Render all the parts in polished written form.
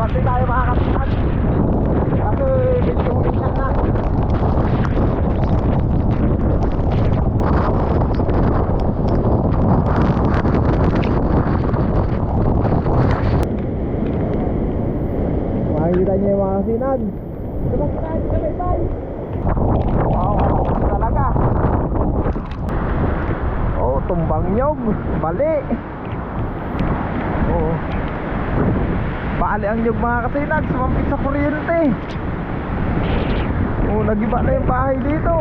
Pati tayo makakatihan. Kasi medyo umikat na. Makikita niyo yung mga kasinag. Wow, talaga. Oh, tumbang nyog. Bali. Oh. Bali ang nyog mga kasinag. Sumampit sa kuryente. Oh, nagiba na yung bahay dito.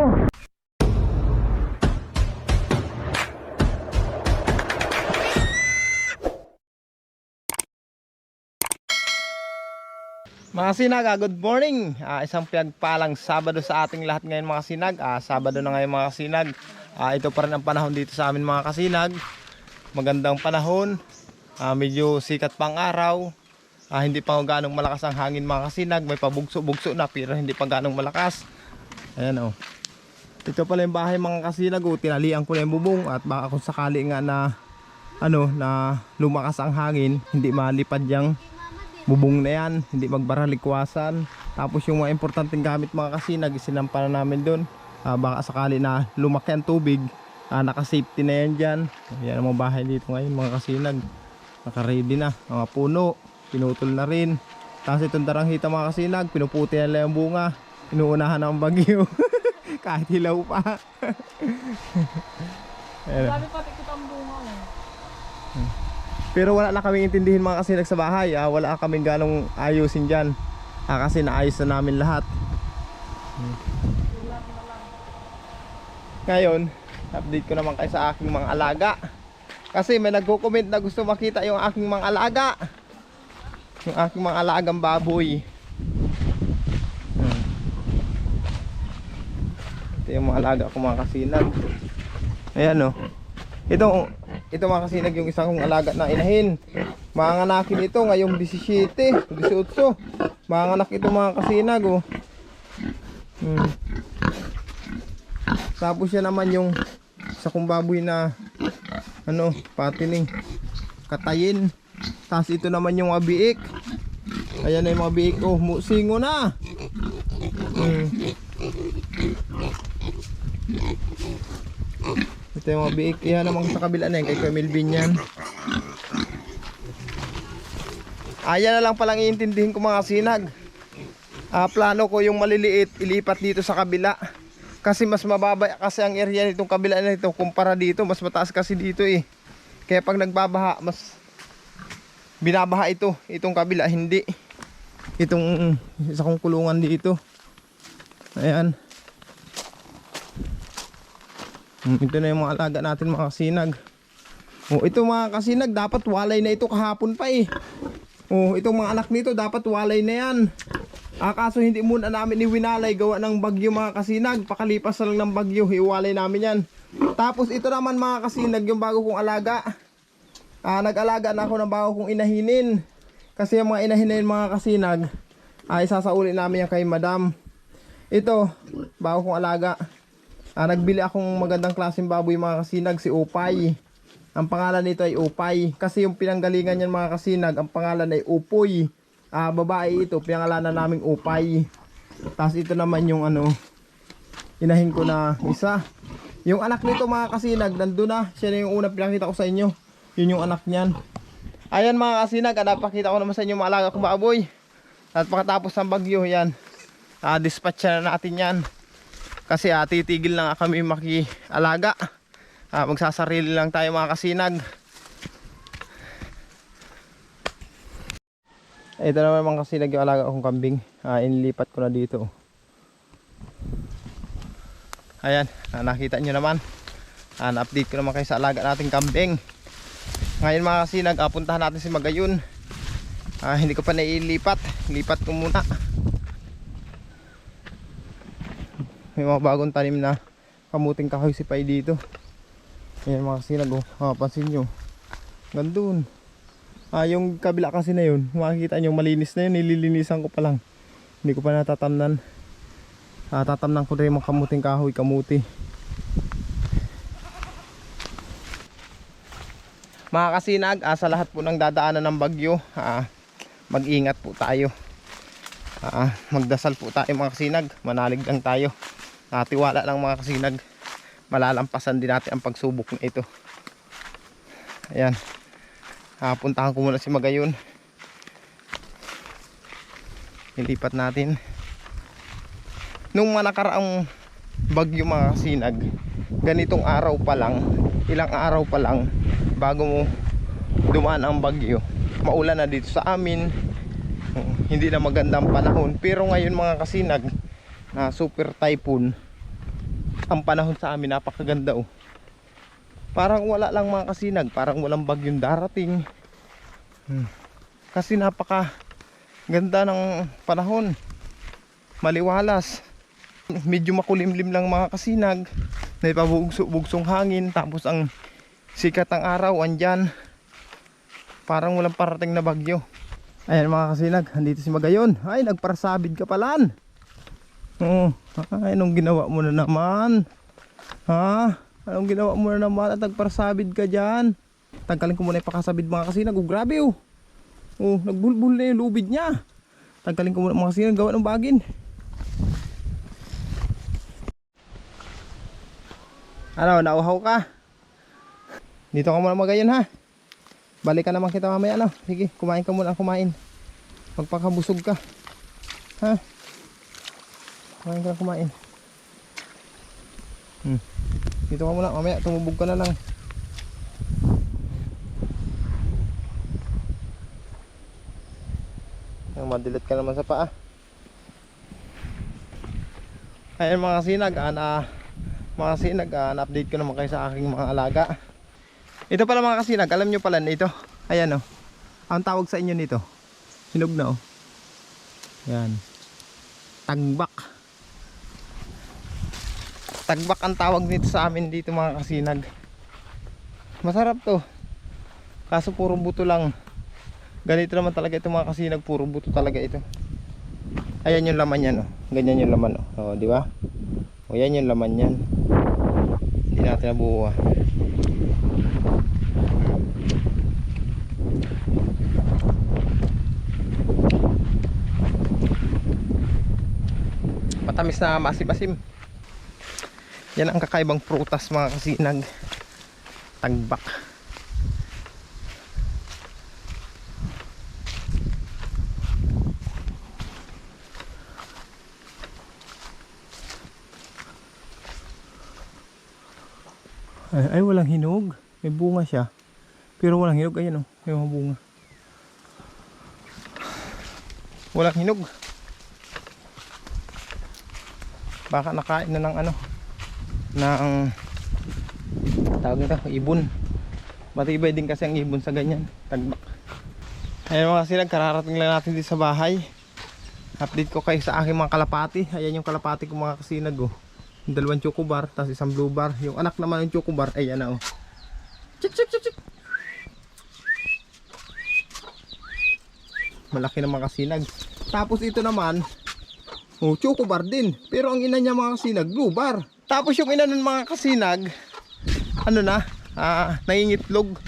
Mga sinag, good morning. Isang pinagpalang Sabado sa ating lahat ngayon mga sinag. Sabado na ngayon mga sinag. Ito pa rin ang panahon dito sa amin mga kasinag. Magandang panahon. Medyo sikat pang araw. Hindi pa ganong malakas ang hangin mga kasinag. May pabugso-bugso na pero hindi pa ganong malakas. Ayan o. Ito pala yung bahay mga kasinag. Tinalian ko na yung bubong at baka kung sakali nga na lumakas ang hangin, hindi malipad yung bubong na yan, hindi magbaralikwasan. Tapos yung mga importanteng gamit mga kasinag, isinampa na namin doon. Baka sakali na lumaki ang tubig, naka-safety na yan dyan. Yan ang mga bahay dito ngayon mga kasinag. Naka-ready na, mga puno, pinutol na rin. Tapos itong daranghita mga kasinag, pinuputi na lang yung bunga. Inuunahan na ang bagyo. Kahit hilaw pa. Dami pati kitang bunga eh. Pero wala na kaming intindihin mga kasinag sa bahay. Wala kaming ganong ayusin dyan. Kasi naayos na namin lahat. Ngayon, update ko naman kayo sa aking mga alaga. Kasi may nagko-comment na gusto makita yung aking mga alaga. Yung aking mga alagang baboy. Ito yung mga alaga ko mga kasinag. Ayan o. Ito mga kasinag yung isang kong alaga na inahin. Manganakin ito ngayong 17, 18. Manganak ito mga kasinag oh. Tapos yan naman yung isa kong baboy na patining katayin. Tapos ito naman yung mga biik. Ayan na yung mga biik oh, singo na. Ito yung mga biik. Iyan naman sa kabila na yun kay Kuya Melvin yan. Ayan na lang palang iintindihin ko mga sinag. Plano ko yung maliliit ilipat dito sa kabila. Kasi mas mababa kasi ang area nitong kabila na ito kumpara dito. Mas mataas kasi dito eh. Kaya pag nagbabaha mas binabaha ito. Itong kabila hindi. Itong isa kong kulungan dito. Ayan. Ito na yung mga alaga natin mga kasinag. Ito mga kasinag, dapat walay na ito kahapon pa eh. Itong mga anak nito dapat walay na yan. Kaso hindi muna namin iwinalay gawa ng bagyo mga kasinag. Pakalipas na lang ng bagyo, iwalay namin yan. Tapos ito naman mga kasinag, yung bago kong alaga. Nag-alaga na ako ng bago kong inahinin. Kasi yung mga inahinin mga kasinag, isasauli namin yan kay madam. Ito, bago kong alaga. Nagbili akong magandang klaseng baboy mga kasinag, si Upay. Ang pangalan nito ay Upay. Kasi yung pinanggalingan niyan mga kasinag, ang pangalan ay Upoy. Babae ito, pinangalanan naming Upay. Tapos ito naman yung inahin ko na isa. Yung anak nito mga kasinag, nandun na. Siya na yung una pinakita ko sa inyo. Yun yung anak niyan. Ayan mga kasinag, napakita ko naman sa inyo mga alaga kong baboy. At pagkatapos ng bagyo yan, dispatch na natin yan. Kasi titigil na kami makialaga. Magsasarili lang tayo mga kasinag. Ito naman mga kasinag yung alaga akong kambing. Inilipat ko na dito. Ayan, nakita nyo naman. Na-update ko naman kayo sa alaga nating kambing. Ngayon mga kasinag, puntahan natin si Magayon. Hindi ko pa nailipat. Lipat ko muna. May mga bagong tanim na kamuting kahoy si Pai dito. Ayan mga kasinag pansin nyo. Gandun. Yung kabila kasi na yun, makikita nyo malinis na yun. Nililinisan ko pa lang. Hindi ko pa natatamnan. Tatamnan ko rin mga kamuting kahoy, kamuti. Mga kasinag, sa lahat po ng dadaanan ng bagyo, mag-ingat po tayo. Magdasal po tayo mga kasinag, manalig lang tayo. Tiwala lang mga kasinag, malalampasan din natin ang pagsubok na ito. Ayan, puntahan ko muna si Magayon. Ilipat natin. Nung nakaraang bagyo mga kasinag, ganitong araw pa lang, ilang araw pa lang bago mo dumaan ang bagyo, maulan na dito sa amin. Hindi na magandang panahon. Pero ngayon mga kasinag, na super typhoon, ang panahon sa amin napakaganda oh. Parang wala lang mga kasinag, parang walang bagyong darating. Kasi napaka ganda ng panahon, maliwalas, medyo makulimlim lang mga kasinag, may pabugsong hangin, tapos ang sikat ng araw andyan, parang walang parating na bagyo. Ayan mga kasinag, andito si Magayon. Ay, nagparasabid ka palan. Ay, anong ginawa mo na naman? Anong ginawa mo na naman at nagparasabid ka dyan? Tanggalin ko muna yung pakasabid mga kasinag. Grabe oh. Nagbulbul na yung lubid niya. Tanggalin ko muna mga kasinag, gawa ng bagin. Ano, nauhaw ka? Dito ka muna Magayon ha. Balikan naman kita mamaya no. Sige, kumain ka muna, kumain. Magpakabusog ka. Ha? Kumain. Dito ka muna, mamaya tumubog ka na lang. Madilat ka naman sa paa. Ayan mga kasinag, na-update ko naman kayo sa aking mga alaga. Ito pala mga kasinag, alam nyo pala nito. Ayan oh. Ang tawag sa inyo nito, hinog na oh. Ayan, tagbak. Tagbak ang tawag nito sa amin dito mga kasinag. Masarap to, kaso puro buto lang. Ganito naman talaga ito mga kasinag, puro buto talaga ito. Ayan yung laman yan oh. Ganyan yung laman oh. Di ba? O yan yung laman yan. Hindi natin nabuo ah. Matamis na masim-masim. Yan ang kakaibang prutas mga kasinag. Tagbak. Ay, walang hinog. May bunga siya, pero walang hinog. Ayan o, may mga bunga. Walang hinog. Baka nakain na ng ano, ng tawag nito, ibon. Matibay din kasi ang ibon sa ganyan, tagbak. Ayan mga kasinag, kararating lang natin dito sa bahay. Update ko kayo sa aking mga kalapati. Ayan yung kalapati ko mga kasinag oh. Yung dalawang choco bar, tapos isang blue bar. Yung anak naman ng choco bar, ayan na oh. Chik chik chik chik. Malaki na mga kasinag. Tapos ito naman, oh, choco bar din. Pero ang ina niya mga kasinag, blue bar. Tapos yung ina nun mga kasinag, ano na, nangingitlog.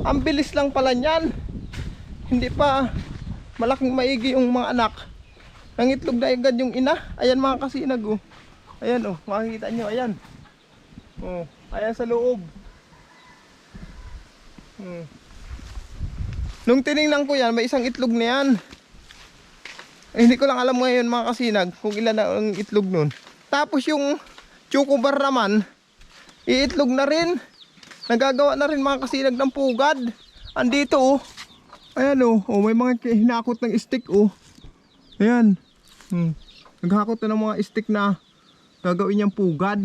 Ang bilis lang pala niyan. Hindi pa malaking maigi yung mga anak. Nangitlog na agad yung ina. Ayan mga kasinag oh. Ayan oh, makikita nyo, ayan. Oh, ayan sa loob. Nung tiningnan ko yan, may isang itlog na yan. Hindi ko lang alam ngayon mga kasinag kung ilan na ang itlog nun. Tapos yung choco bar naman, iitlog na rin. Nagagawa na rin mga kasinag ng pugad. Andito oh. Ayan oh, may mga hinakot ng stick oh. Ayan. Naghakot na ng mga stick na gagawin niyang pugad.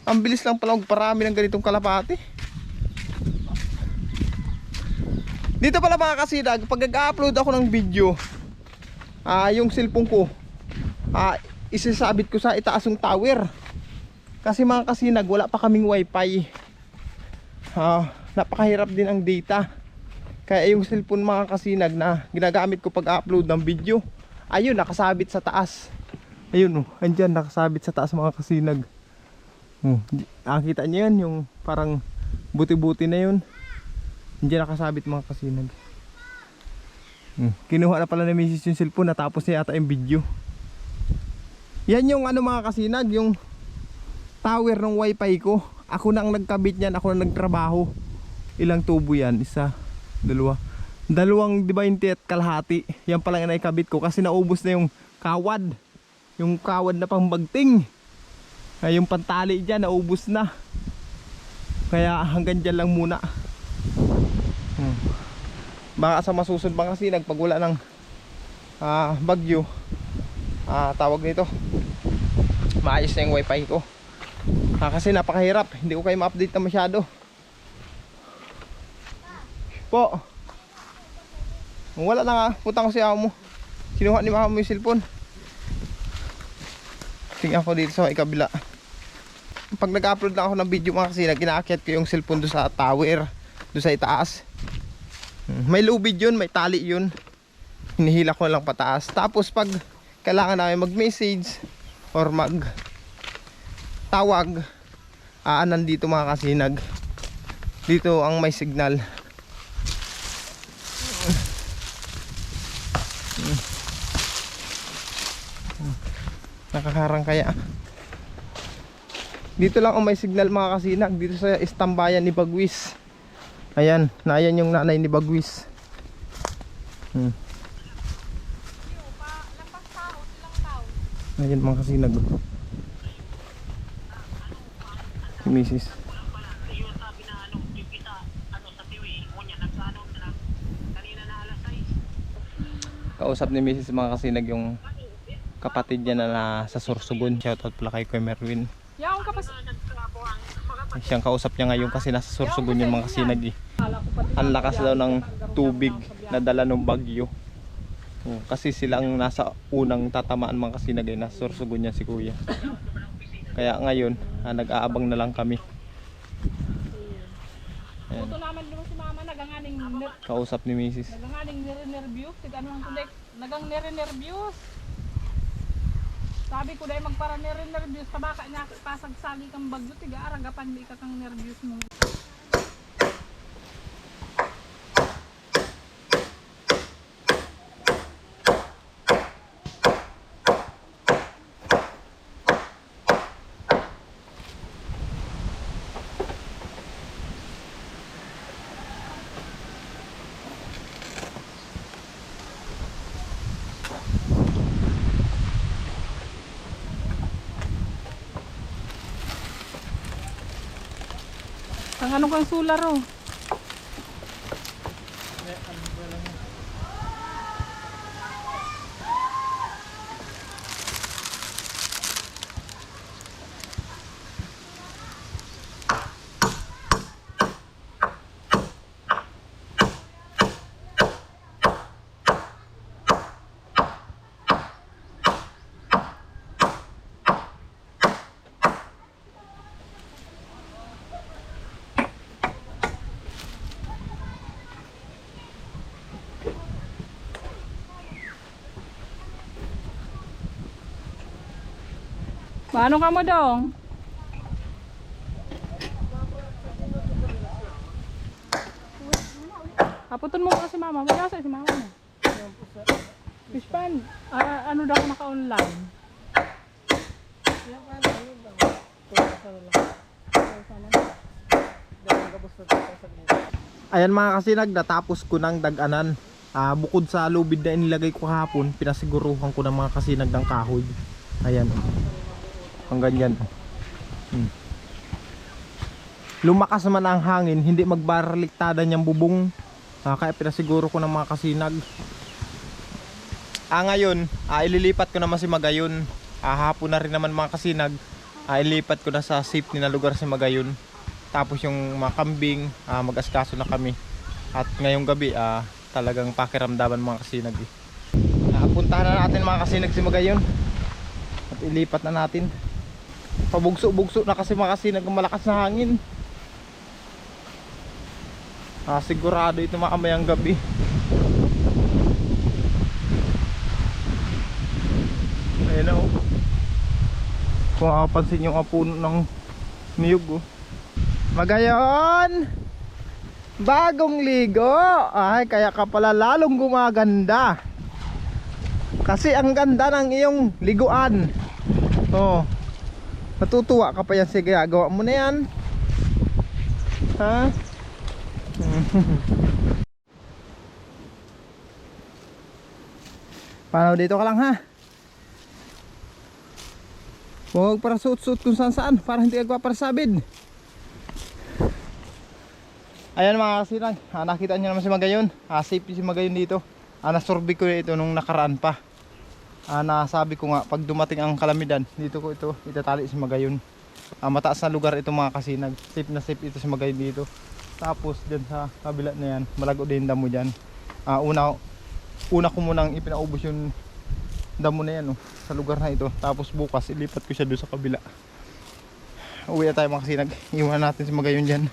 Ang bilis lang pala magparami ng ganitong kalapati. Dito pala mga kasinag, pag nag-upload ako ng video, yung cellphone ko, isasabit ko sa itaas ng tower. Kasi mga kasinag, wala pa kaming wifi. Napakahirap din ang data. Kaya yung cellphone mga kasinag na ginagamit ko pag upload ng video, ayun, nakasabit sa taas. Ayun, andyan, nakasabit sa taas mga kasinag. Nakita nyo yan, yung parang buti-buti na yun. Andyan nakasabit mga kasinag. Kinuha na pala ni Mrs. yung cellphone, natapos na yata yung video. Yan yung ano mga kasinag, yung tower ng wifi ko. Ako na ang nagkabit niyan, ako na nagtrabaho. Ilang tubo yan? Isa, dalawa. Dalawang 20 at kalahati. Yan pala yung naikabit ko kasi naubos na yung kawad. Yung kawad na pambagting. Ay, yung pantali dyan, naubos na. Kaya hanggang dyan lang muna. Baka sa masusunod pa kasi pag wala ng bagyo, tawag nito, maayos na yung wifi ko. Kasi napakahirap, hindi ko kayo ma-update na masyado po. Wala na nga, putang ko si amo. Kinuha ni mama mo yung cellphone. Tingnan ko dito sa ikabila. Pag nag-upload lang ako ng video mga kasi ginaakyat ko yung cellphone doon sa tower, doon sa itaas. May lubid yun, may tali yun. Hinihila ko lang pataas. Tapos pag kailangan namin mag-message or mag-tawag, nandito mga kasinag. Dito ang may signal. Nakakarang kaya. Dito lang ang may signal mga kasinag. Dito sa istambayan ni Bagwis. Ayan, naayan yung nanay ni Bagwis. Ayan mga kasinag. Si Mrs. Kausap ni Mrs. mga kasinag yung kapatid niya na nasa Sorsogon. Shoutout pala kay Kuya Merwin. Yaong kapas. Siyang kausap niya ngayon kasi nasa Sorsogon yung mga kasinag eh. Ang lakas daw ng tubig na dala ng bagyo. Kasi silang nasa unang tatamaan mga kasinag eh. Nasa Sorsogon niya si Kuya. Kaya ngayon nag-aabang na lang kami. Ayan. Ito naman dito si mama naganganing Kausap ni Mrs. naganganing nire-nervyos. Tigano ang kundi nagang nire-nervyos. Sabi ko dahil magpara nire-nervyos tabaka niya pasagsali kang bagyo tiga aragapan di ka kang nervyos mo. Ang ano kang solar oh. Paano ka mo dong? Aputon mo kasi mama. Magyasa si mama mo. Fish pan. Ano daw naka-online? Ayan mga kasinag, natapos ko ng daganan. Bukod sa lubid na inilagay ko kahapon, pinasiguruhan ko ng mga kasinag ng kahoy. Ayan. Hanggang yan. Lumakas naman ang hangin, hindi magbarliktada niyang bubong. Kaya pinasiguro ko ng mga kasinag. Ngayon, ililipat ko naman si Magayon. Hapon na rin naman mga kasinag. Ilipat ko na sa safe na lugar si Magayon. Tapos yung mga kambing, mag-askaso na kami. At ngayong gabi, talagang pakiramdaman mga kasinag. Puntahan na natin mga kasinag si Magayon. At ilipat na natin. Pabugso-bugso na kasi mga kasinag malakas na hangin. Sigurado ito makamayang gabi. Ayan na oh. Kung makapansin yung puno ng niyog oh. Magayon! Bagong ligo. Ay, kaya ka pala lalong gumaganda. Kasi ang ganda ng iyong liguan. Oh. Natutuwa ka pa yan. Sige, gawa mo na yan. Ha? Paano dito ka lang ha? Huwag para suot-suot kung saan para hindi agpaparasabid. Ayan mga kasinag, nakita nyo naman si Magayon. Safe si Magayon dito. Nasurvey ko ito nung nakaraan pa. Nasabi ko nga pag dumating ang kalamidad, dito ko ito itatali si Magayon. Mataas na lugar ito mga kasinag. Safe na safe ito si Magayon dito. Tapos dyan sa kabila na yan, malago din damo dyan. Una ko munang ipinaubos yung damo na yan sa lugar na ito. Tapos bukas ilipat ko siya doon sa kabila. Uwi na tayo mga kasinag. Iwan natin si Magayon dyan.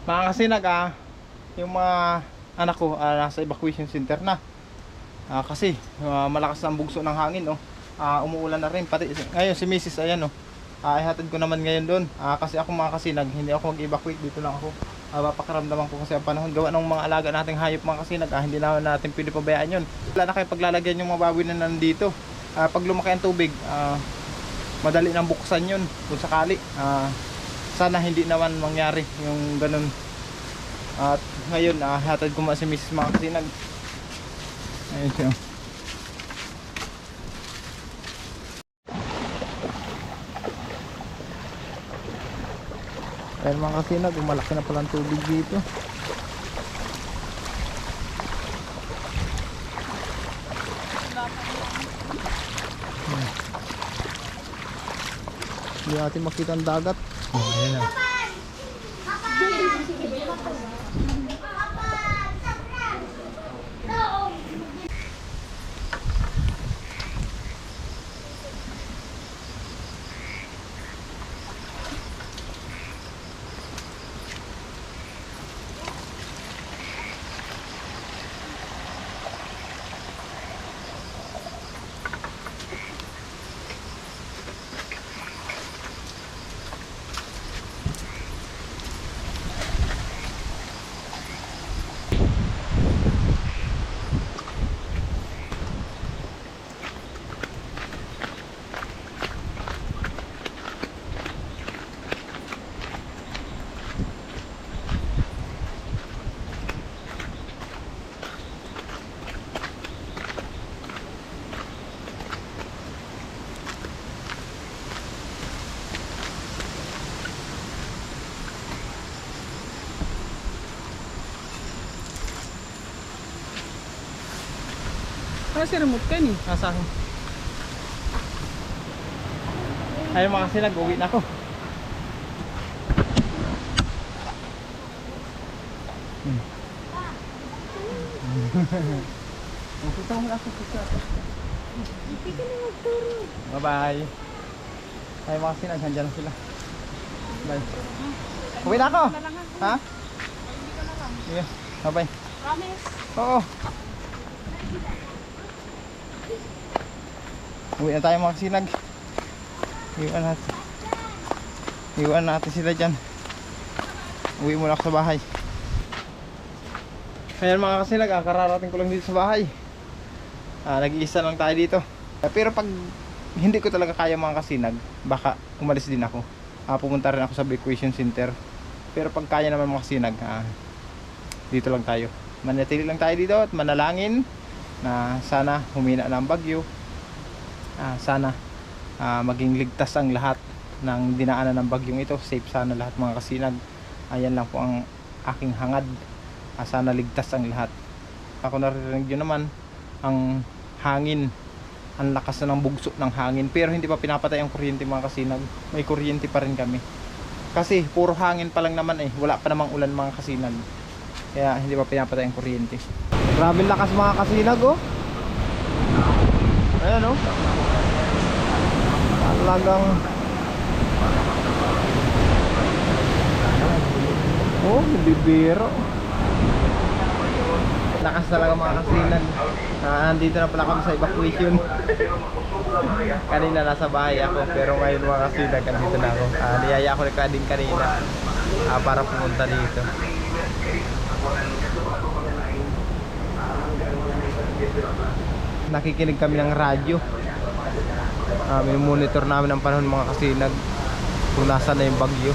Mga kasinag, yung mga anak ko nasa evacuation center na. Kasi malakas ang bugso ng hangin. Umuulan na rin. Pati ngayon si Mrs. ayan ihatid ko naman ngayon doon. Kasi ako mga kasinag, hindi ako mag-evacuate, dito lang ako. Papakaramdaman ko kasi ang panahon. Gawa ng mga alaga nating hayop mga kasinag, hindi na natin pwede pabayaan yun. Wala na kayong paglalagyan yung mga baboy na nandito. Pag lumaki ang tubig, madali nang buksan yun kung sakali. Sana hindi naman mangyari yung ganun. At ngayon hatid ko mga si Mrs. mga kasinag. Ayun siya. Ayan mga kasinag, malaki na palang tubig dito. Hindi natin makita ang dagat. Ayan na. Kasi remote ka ni. Nasa akin. Ayun mga kasinag, uwi na ako. Bye bye. Ay mga kasinag, handyan na sila. Bye. Uwi na ako. Ha? Sige. Bye bye. Promise. Oo. Uwi na tayo mga kasinag. Iwan natin sila dyan. Uwi muna ako sa bahay. Ayan mga kasinag, kararating ko lang dito sa bahay. Nag-iisa lang tayo dito. Pero pag hindi ko talaga kaya mga kasinag, baka umalis din ako. Pumunta rin ako sa evacuation center. Pero pag kaya naman mga kasinag, dito lang tayo. Manatili lang tayo dito at manalangin na sana humina na ang bagyo. Sana maging ligtas ang lahat ng dinaanan ng bagyong ito. Safe sana lahat mga kasinag. Ayan lang po ang aking hangad. Sana ligtas ang lahat. Ako naririnig yun naman ang hangin. Ang lakas na ng bugso ng hangin. Pero hindi pa pinapatay ang kuryente mga kasinag. May kuryente pa rin kami. Kasi puro hangin pa lang naman wala pa namang ulan mga kasinag. Kaya hindi pa pinapatay ang kuryente. Grabe lakas mga kasinag Ayan talagang hindi biro. Lakas talaga mga kasinag. Andito na pala kami sa evacuation. Kanina nasa bahay ako, pero ngayon mga kasinag andito na ako. Niyaya ako ni Kading kanina. para pumunta dito. Nakikinig kami ng radyo. Monitor namin ang panahon mga kasinag kung nasa na yung bagyo.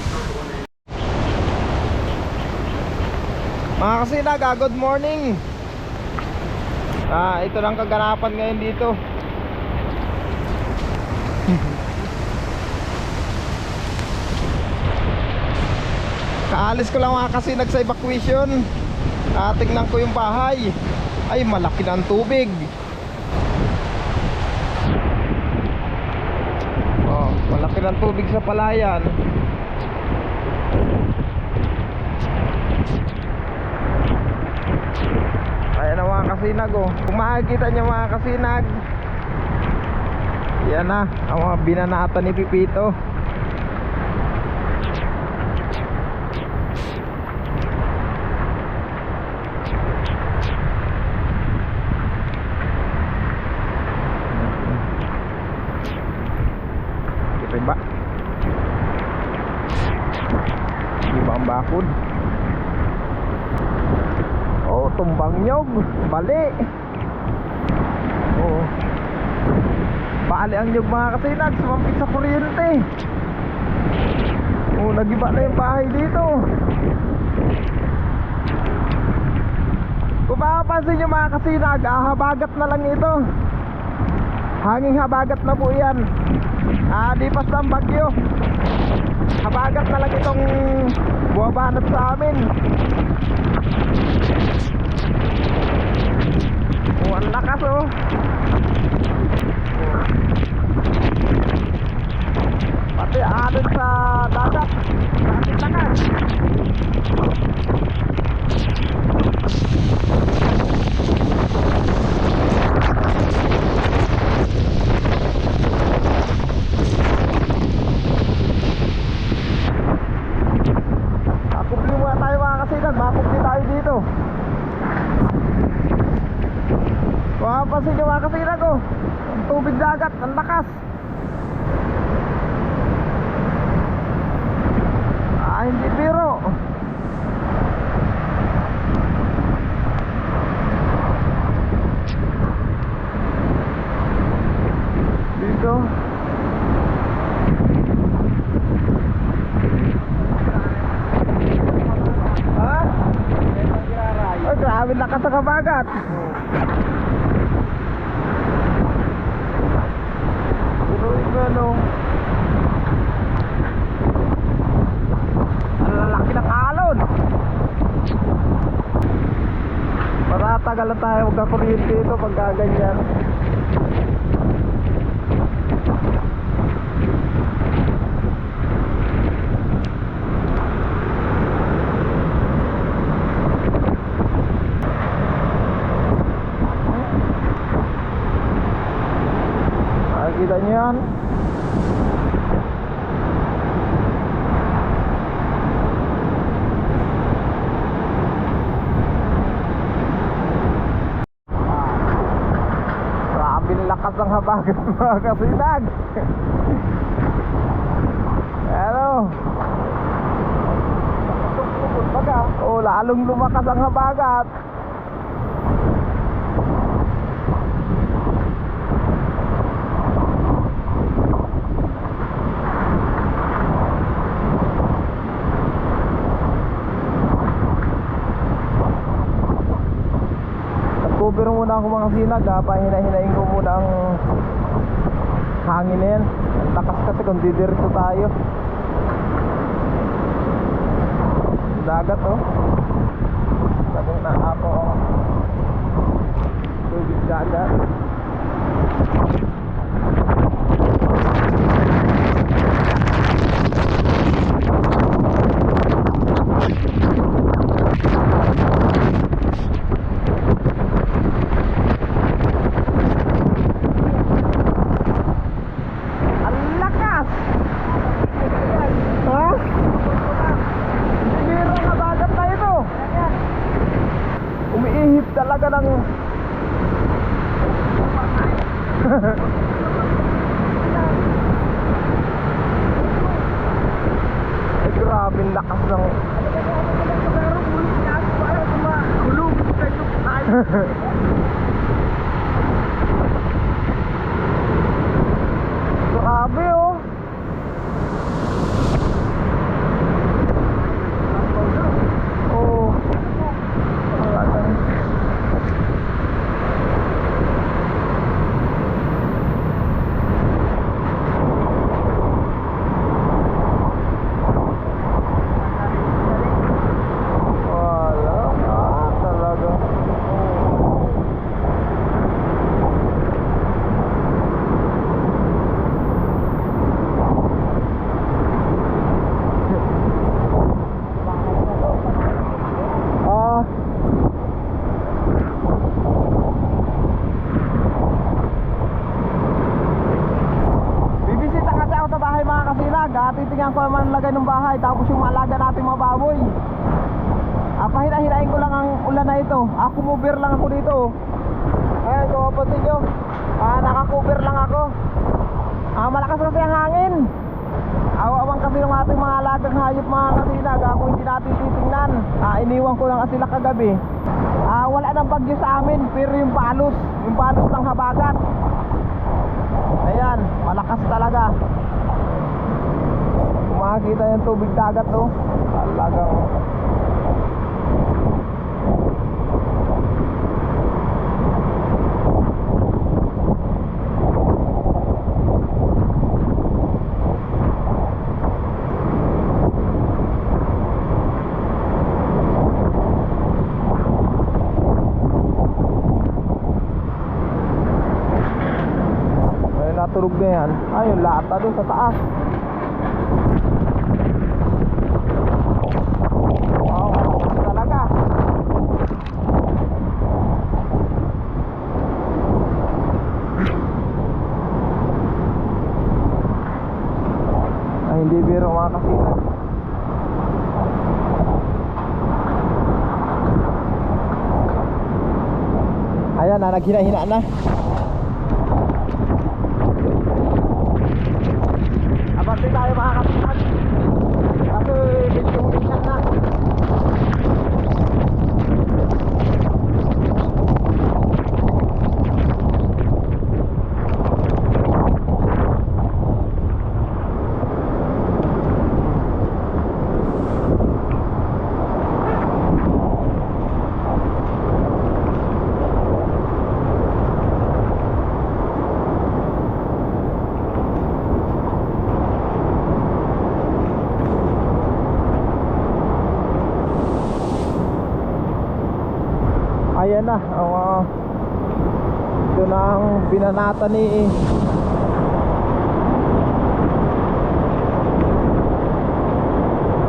Mga kasinag, good morning. Ito lang kaganapan ngayon dito. Kaalis ko lang mga kasinag sa evacuation. Tingnan ko yung bahay. Ay, malaki na ang tubig. Malaki ng tubig sa palayan. Ayan na mga kasinag oh. Kung makikita nyo mga kasinag, yan na ang mga binanata ni Pipito. Diba? Diba ang bakod? Oh, tumbang nyog. Bali. Oh. Bali ang nyog mga kasinag. Sumampit sa kuryente. Oh, nagiba na yung bahay dito. Kung makapansin nyo mga kasinag, habagat na lang ito. Hanging habagat na po yan. Di pas ng bagyo. Habagat na lang itong buwabanat sa amin. Oh, ang lakas oh. Pati alon sa dagat. Bakit lakas? Makupli tayo dito. Mapapansin nyo mga kasinag oh, ang tubig dagat, ang lakas. Hindi biro. Dito grabe lakas sa kabagat. Ano? Ang lalaki ng alon. Maratagal na tayo magkakuryente ito pagka ganyan. Kita nyo yan. Grabing lakas ng habagat mga kasinag. Ano? Oh, lalong lumakas ang habagat. Cover muna ako mga sinag pahina-hinain ko muna ang hangin na yan. Ang lakas kasi kung didiretso tayo. Dagat oh. Sabong na ako ang tubig dagat. Talaga ng ay grabe lakas ng Grabe oh. Oh. Wala talaga. Ah. Bibisita kasi ako sa bahay mga kasinag. Titingnan ko naman lagay ng bahay. Tapos yung malaga natin mga baboy. Pahina-hinain ko lang ang ulan na ito. Cover lang ako dito. Ayan, kung mapansin nyo, naka-cover lang ako. Malakas kasi ang hangin. Awang kasi ng ating mga alagang hayop mga kasinag. Kung hindi natin titingnan, iniwan ko lang sila kagabi. Wala nang bagyo sa amin, pero yung palos ng habagat. Ayan, malakas talaga. Kung makikita yung tubig dagat to, talagang natulog na yan. Yung lata doon sa taas. Wow, talaga. Hindi biro mga kasinag. Ayan na, naghina-hina na. Abante tayo mga kasinag. Kasi medyo minsan na. Ayan na, ito na ang binanata ni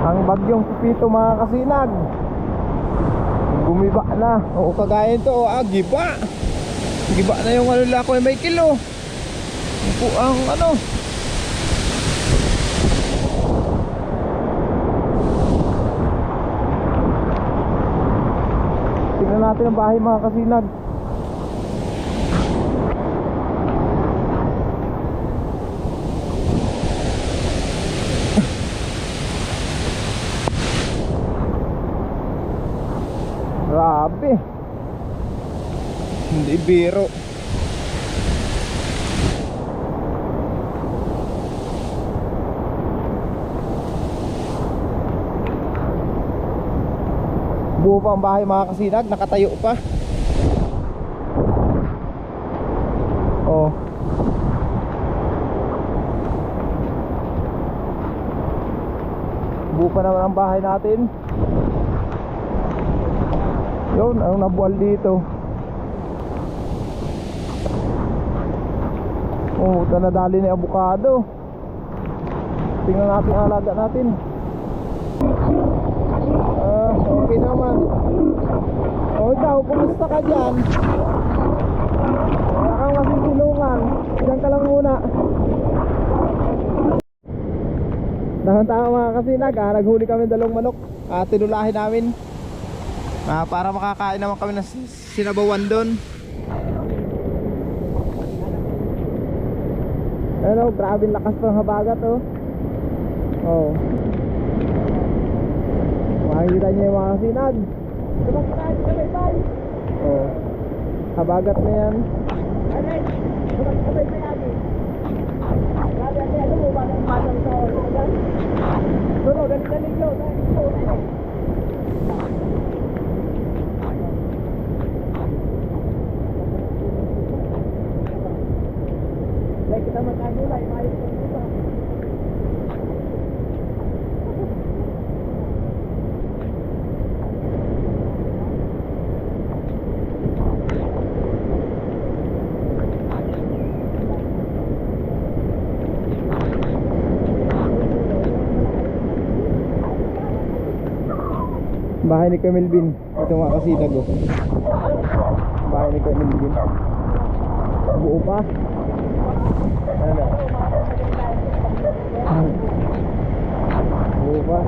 ang bagyong Pipito mga kasinag. Gumiba na. Oo, kagaya ito, giba. Giba na yung lako ay may kilo. Ito ang tingnan natin ang bahay mga kasinag. Grabe. Hindi biro. Buo pa ang bahay mga kasinag, nakatayo pa. Oh. Buo pa naman ang bahay natin. Yun, ang nabuwal dito. Oh, ito nadali na yung avocado. Tingnan natin ang alaga natin. Okay naman. Ikaw, kumusta ka dyan? Wala kang masisilungan. Diyan ka lang muna. Tama mga kasinag, naghuli kami dalawang manok. Tinulahin namin para makakain naman kami ng sinabawan doon. Ano, grabe lakas ng habagat oh. Oh. Makikita niyo yung mga kasinag. Bye. Oh. Habagat na yan. Kita magkagulay, maayos ko dito. Bahay ni Kuya Melvin. Ito mga kasinag oh. Bahay ni Kuya Melvin. Buo pa. Ano na? Buo pa.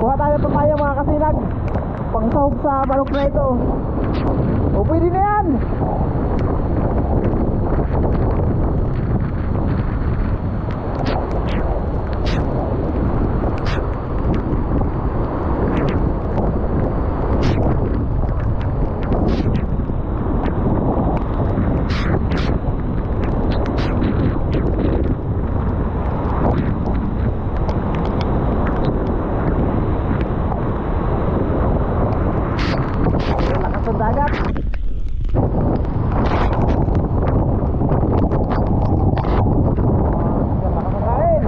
Kuha tayo papaya mga kasinag. Pangsahog sa manok na ito. O pwede na yan. Lakas ng dagat. Makakakain.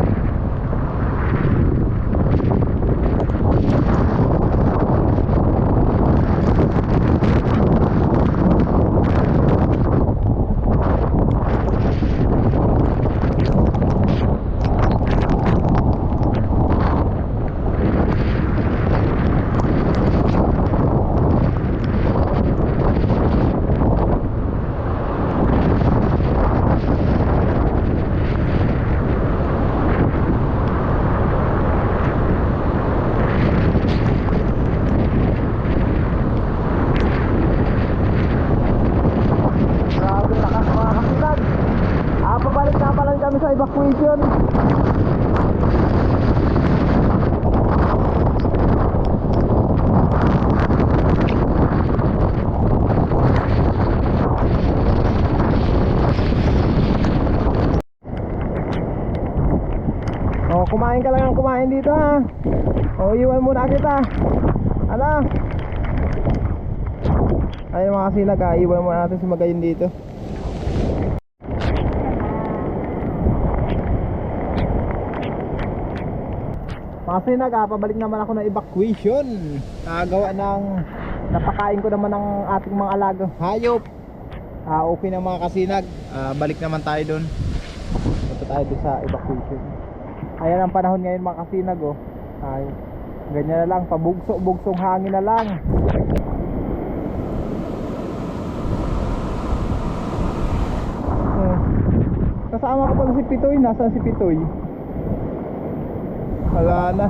Grabe lakas mga kasinag. Pabalik na pala kami sa evacuation. Oh, kumain ka lang ang kumain dito ha. Oh, iwan muna kita. Ala. Ayun mga kasinag ha, iwan muna natin si Magayon dito. Mga kasinag ha, pabalik naman ako ng evacuation. Gawa ng napakain ko naman ng ating mga alagang hayop. Okay na mga kasinag, balik naman tayo doon. Punta tayo doon sa evacuation. Ayan ang panahon ngayon mga kasinag oh. Ay, ganyan na lang, pabugso-bugsong hangin na lang. Kasama ko pala si Pitoy, nasaan si Pitoy? Wala na.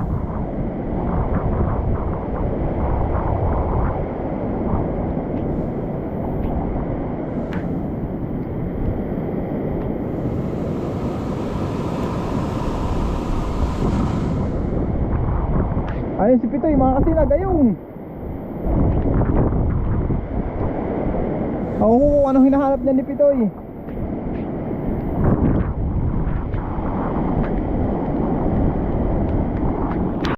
Ayun si Pitoy mga kasinag, ayun. Oo, anong hinahanap niya ni Pitoy?